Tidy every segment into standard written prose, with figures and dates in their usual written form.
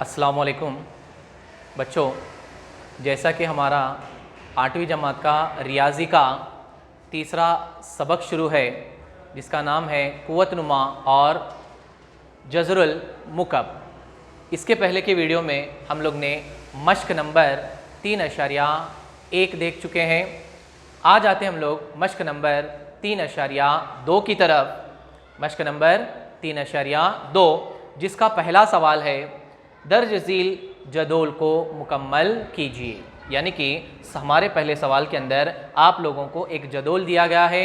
अस्सलामुअलैकुम बच्चों, जैसा कि हमारा 8वीं जमात का रियाजी का तीसरा सबक शुरू है जिसका नाम है कुव्वतनुमा और जज़रुल मुकब। इसके पहले के वीडियो में हम लोग ने मश्क नंबर 3.1 देख चुके हैं। आज आते हम लोग मश्क नंबर 3.2 की तरफ। मश्क नंबर 3.2 जिसका पहला सवाल है दर्ज झील जदोल को मुकम्मल कीजिए। यानी कि हमारे पहले सवाल के अंदर आप लोगों को एक जदोल दिया गया है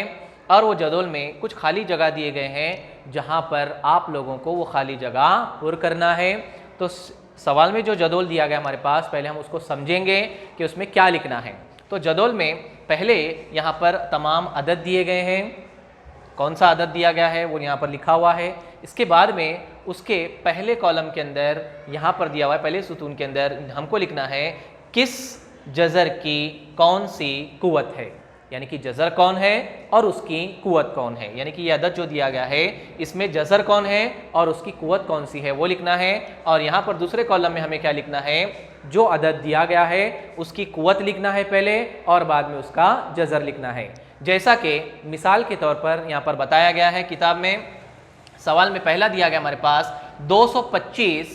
और वो जदोल में कुछ खाली जगह दिए गए हैं जहां पर आप लोगों को वो खाली जगह पुर करना है। तो सवाल में जो जदोल दिया गया हमारे पास, पहले हम उसको समझेंगे कि उसमें क्या लिखना है। तो जदोल में पहले यहाँ पर तमाम अदद दिए गए हैं। कौन सा अदद दिया गया है वो यहाँ पर लिखा हुआ है। इसके बाद में उसके पहले कॉलम के अंदर यहाँ पर दिया हुआ है, पहले सुतून के अंदर हमको लिखना है किस जज़र की कौन सी कुव्वत है, यानी कि जज़र कौन है और उसकी कुव्वत कौन है। यानी कि ये अदद जो दिया गया है इसमें जज़र कौन है और उसकी कुव्वत कौन सी है वो लिखना है। और यहाँ पर दूसरे कॉलम में हमें क्या लिखना है, जो अदद दिया गया है उसकी कुव्वत लिखना है पहले और बाद में उसका जज़र लिखना है। जैसा कि मिसाल के तौर पर यहाँ पर बताया गया है किताब में, सवाल में पहला दिया गया हमारे पास 225,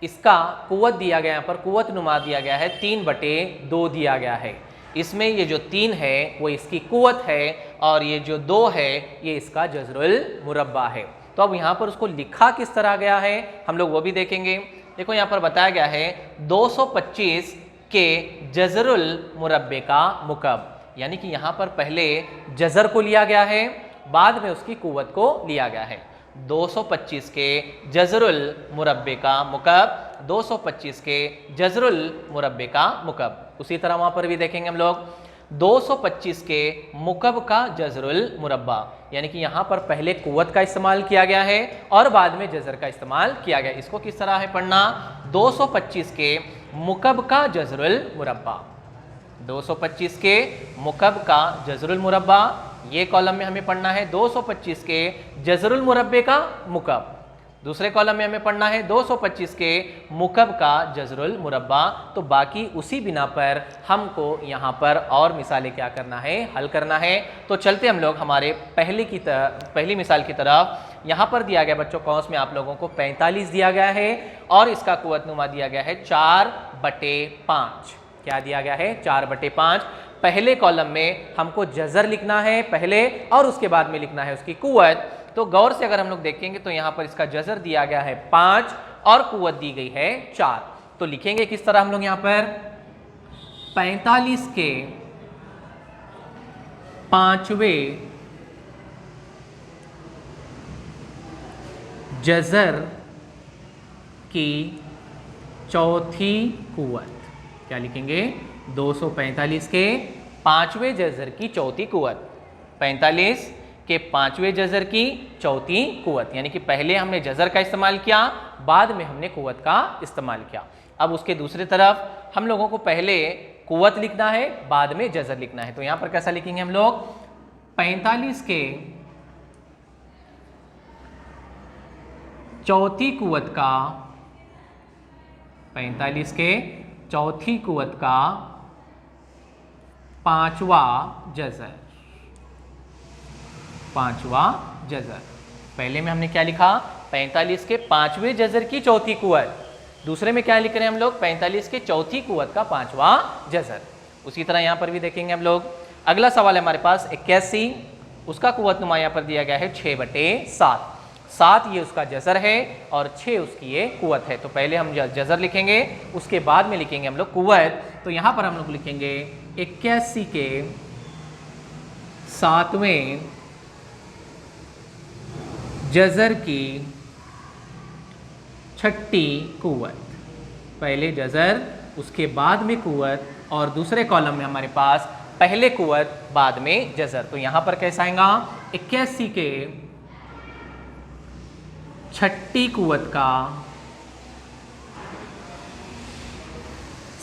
इसका कुव्वत दिया गया, यहाँ पर कुव्वत नुमा दिया गया है 3/2 दिया गया है। इसमें ये जो 3 है वो इसकी कुव्वत है और ये जो 2 है ये इसका जज़रुल मुरब्बा है। तो अब यहाँ पर उसको लिखा किस तरह गया है हम लोग वो भी देखेंगे। देखो यहाँ पर बताया गया है 225 के जज़रुल मुरब्बे का मुकब, यानी कि यहाँ पर पहले जज़र को लिया गया है बाद में उसकी कुव्वत को लिया गया है। 225 के जज़रुल मुरब्बे का मुकब, 225 के जज़रुल मुरब्बे का मुकब। उसी तरह वहाँ पर भी देखेंगे हम लोग 225 के मुकब का जज़रुल मुरब्बा, यानी कि यहाँ पर पहले कुव्वत का इस्तेमाल किया गया है और बाद में जज़र का इस्तेमाल किया गया। इसको किस तरह है पढ़ना, 225 के मुकब का जज़रुल मुरब्बा, 225 के मुकब का जज़रुल मुरब्बा। ये कॉलम में हमें पढ़ना है 225 के जज़रुल मुरब्बे का मुकब। दूसरे कॉलम में हमें पढ़ना है 225 के मुकब का जज़रुल मुरब्बा। तो बाकी उसी बिना पर हमको यहाँ पर और मिसालें क्या करना है, हल करना है। तो चलते हम लोग हमारे पहली मिसाल की तरफ। यहाँ पर दिया गया बच्चों कौंस में आप लोगों को 45 दिया गया है और इसका कुव्वतनुमा दिया गया है 4/5। क्या दिया गया है, 4/5। पहले कॉलम में हमको जज़र लिखना है पहले और उसके बाद में लिखना है उसकी कुव्वत। तो गौर से अगर हम लोग देखेंगे तो यहाँ पर इसका जज़र दिया गया है 5 और कुव्वत दी गई है 4। तो लिखेंगे किस तरह हम लोग यहाँ पर, 45 के 5वें जज़र की चौथी कुव्वत। क्या लिखेंगे, 245 के 5वें जज़र की चौथी कुव्वत, 45 के 5वें जज़र की चौथी कुव्वत। यानी कि पहले हमने जज़र का इस्तेमाल किया बाद में हमने कुव्वत का इस्तेमाल किया। अब उसके दूसरी तरफ हम लोगों को पहले कुव्वत लिखना है बाद में जज़र लिखना है। तो यहाँ पर कैसा लिखेंगे हम लोग, 45 के चौथी कुव्वत का, 45 के चौथी कुव्वत का 5वां जज़र, 5वां जज़र। पहले में हमने क्या लिखा, 45 के 5वें जज़र की चौथी कुव्वत। दूसरे में क्या लिख रहे हैं हम लोग, 45 के चौथी कुव्वत का 5वां जज़र। उसी तरह यहाँ पर भी देखेंगे हम लोग। अगला सवाल है हमारे पास 81, उसका कुव्वतनुमा यहाँ पर दिया गया है 6/7। 7 ये उसका जज़र है और 6 उसकी ये कुव्वत है। तो पहले हम जज़र लिखेंगे उसके बाद में लिखेंगे हम लोग कुव्वत। तो यहाँ पर हम लोग लिखेंगे 81 के 7वें जज़र की छठी कुव्वत। पहले जज़र उसके बाद में कुव्वत और दूसरे कॉलम में हमारे पास पहले कुव्वत बाद में जज़र। तो यहाँ पर कैसा आएगा, 81 के छठी कुव्वत का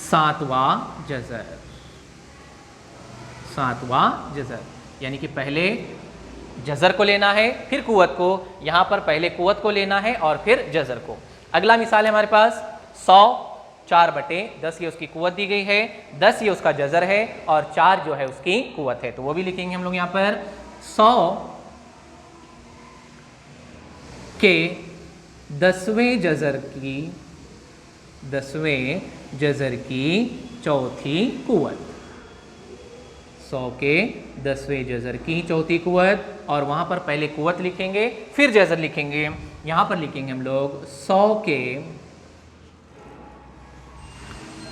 7वां जज़र, 7वां जज़र। यानी कि पहले जज़र को लेना है फिर कुव्वत को, यहाँ पर पहले कुव्वत को लेना है और फिर जज़र को। अगला मिसाल है हमारे पास 100, 4/10 ये उसकी कुवत दी गई है, 10 ये उसका जजर है और 4 जो है उसकी कुवत है, तो वो भी लिखेंगे हम लोग यहाँ पर 100 के 10वें जजर की चौथी कुवत, 100 के 10वें जजर की चौथी कुवत, और वहां पर पहले कुवत लिखेंगे फिर जजर लिखेंगे। यहां पर लिखेंगे हम लोग 100 के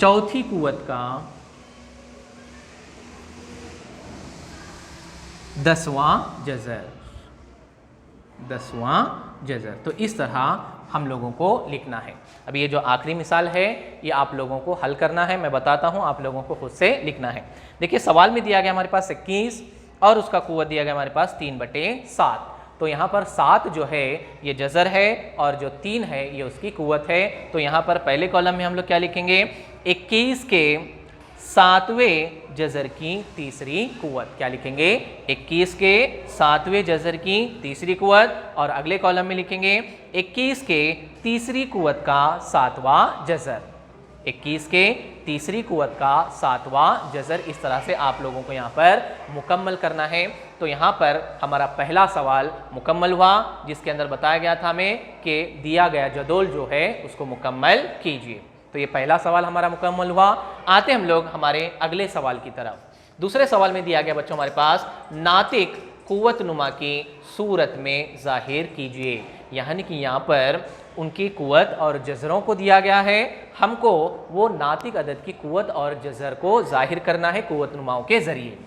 चौथी कुवत का 10वां जजर। तो इस तरह हम लोगों को लिखना है। अब ये जो आखिरी मिसाल है ये आप लोगों को हल करना है, मैं बताता हूँ, आप लोगों को खुद से लिखना है। देखिए सवाल में दिया गया हमारे पास 21 और उसका कुवत दिया गया हमारे पास 3/7। तो यहाँ पर 7 जो है ये जजर है और जो 3 है ये उसकी कुवत है। तो यहाँ पर पहले कॉलम में हम लोग क्या लिखेंगे, 21 के 7वें जजर की तीसरी कुवत, क्या लिखेंगे, 21 के 7वें जजर की तीसरी कुवत, और अगले कॉलम में लिखेंगे 21 के तीसरी कुवत का 7वां जजर, 21 के तीसरी कुवत का 7वां जजर। इस तरह से आप लोगों को यहाँ पर मुकम्मल करना है। तो यहाँ पर हमारा पहला सवाल मुकम्मल हुआ, जिसके अंदर बताया गया था हमें कि दिया गया जदोल जो है उसको मुकम्मल कीजिए। तो ये पहला सवाल हमारा मुकम्मल हुआ। आते हम लोग हमारे अगले सवाल की तरफ। दूसरे सवाल में दिया गया बच्चों हमारे पास नातिक कुव्वत नुमा की सूरत में जाहिर कीजिए, यानी कि यहाँ पर उनकी कुव्वत और जजरों को दिया गया है, हमको वो नातिक अदद की कुव्वत और जजर को जाहिर करना है कुव्वत नुमाओं के जरिए।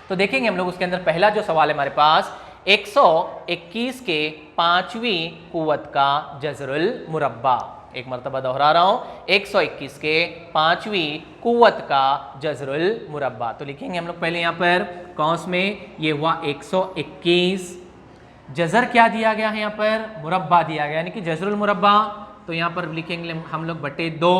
तो देखेंगे हम लोग उसके अंदर पहला जो सवाल है हमारे पास 121 के 5वीं कुव्वत का जजरुल मुरब्बा। एक मरतबा दोहरा रहा हूं, 121 के 5वीं कुव्वत का जजरुल मुरब्बा। तो लिखेंगे हम लोग पहले यहाँ पर कौंस में ये हुआ 121, जजर क्या दिया गया है यहाँ पर, मुरब्बा दिया गया यानी कि जजरुल मुरब्बा। तो यहाँ पर लिखेंगे हम लोग बटे 2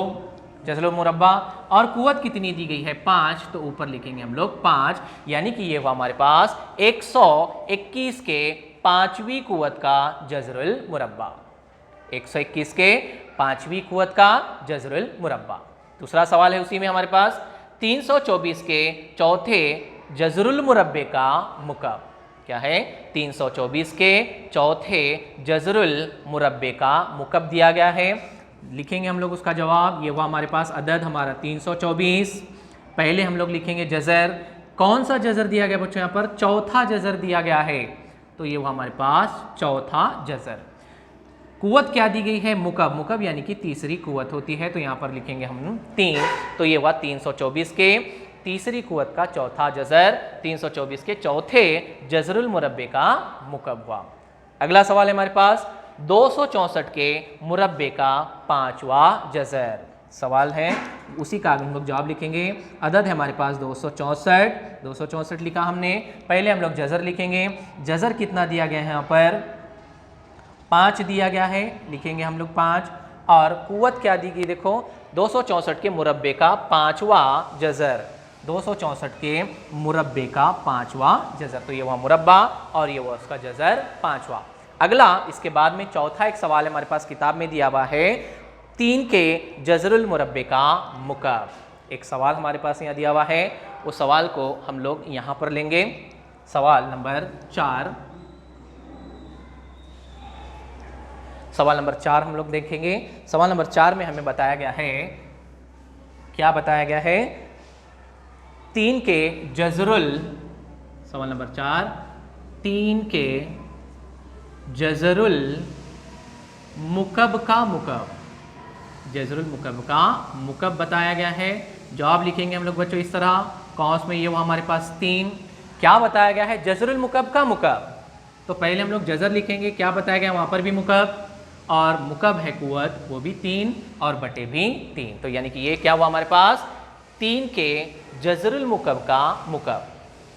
जजरुल मुरब्बा, और कुव्वत कितनी दी गई है 5, तो ऊपर लिखेंगे हम लोग 5, यानी कि ये हुआ हमारे पास 121 के 5वीं कुव्वत का जजरुल मुरब्बा, 121 के 5वीं कुव्वत का जजरुल मुरब्बा। दूसरा सवाल है उसी में हमारे पास 324 के चौथे जजरुल मुरब्बे का मुकब। क्या है, 324 के चौथे जजरुल मुरब्बे का मुकब दिया गया है। लिखेंगे हम लोग उसका जवाब, ये हुआ हमारे पास अदद हमारा 324। पहले हम लोग लिखेंगे जजर, कौन सा जजर दिया गया बच्चों, यहाँ पर चौथा जजर दिया गया है, तो ये हुआ हमारे पास चौथा जजर। कुव्वत क्या दी गई है, मुकब, मुकब यानी कि तीसरी कुव्वत होती है, तो यहाँ पर लिखेंगे हम 3, तो ये हुआ 324 के तीसरी कुव्वत का चौथा जजर, 324 के चौथे जजरुल मुरब्बे का मुकब हुआ। अगला सवाल है हमारे पास 264 के मुरब्बे का 5वां जजर। सवाल है उसी का हम लोग जवाब लिखेंगे। अदद है हमारे पास 264 लिखा हमने। पहले हम लोग जजर लिखेंगे, जजर कितना दिया गया है यहाँ पर 5 दिया गया है, लिखेंगे हम लोग 5, और कुव्वत क्या दी गई देखो 264 के मुरब्बे का 5वां जजर, 264 के मुरब्बे का 5वां जजर, तो ये हुआ मुरब्बा और ये हुआ उसका जजर 5वां। अगला इसके बाद में चौथा एक सवाल हमारे पास किताब में दिया हुआ है 3 के जजरुल मुरब्बे का मुकब। एक सवाल हमारे पास यहाँ दिया हुआ है, उस सवाल को हम लोग यहाँ पर लेंगे। सवाल नंबर 4, सवाल नंबर 4 हम लोग देखेंगे। सवाल नंबर 4 में हमें बताया गया है, क्या बताया गया है, 3 के जजरुल, सवाल नंबर 4, 3 के जजरुल मुकब का मुकब, जजरुल मुकब का मुकब बताया गया है। जवाब लिखेंगे हम लोग बच्चों इस तरह, कौंस में ये हुआ हमारे पास 3, क्या बताया गया है, जजरुल मुकब का मुकब। तो पहले हम लोग जजर लिखेंगे, क्या बताया गया वहां पर भी मुकब, और मुकब है कुव्वत वो भी 3 और बटे भी 3, तो यानी कि ये क्या हुआ हमारे पास 3 के जजरुल मुकब का मुकब,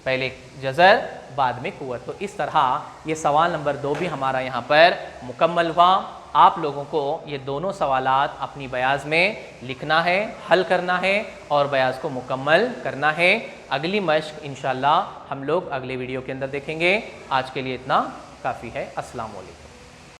पहले जजर बाद में कुव्वत। तो इस तरह ये सवाल नंबर 2 भी हमारा यहाँ पर मुकम्मल हुआ। आप लोगों को ये दोनों सवालात अपनी बयाज में लिखना है, हल करना है और बयाज को मुकम्मल करना है। अगली मश्क इंशाल्लाह हम लोग अगले वीडियो के अंदर देखेंगे। आज के लिए इतना काफ़ी है। अस्सलाम वालेकुम।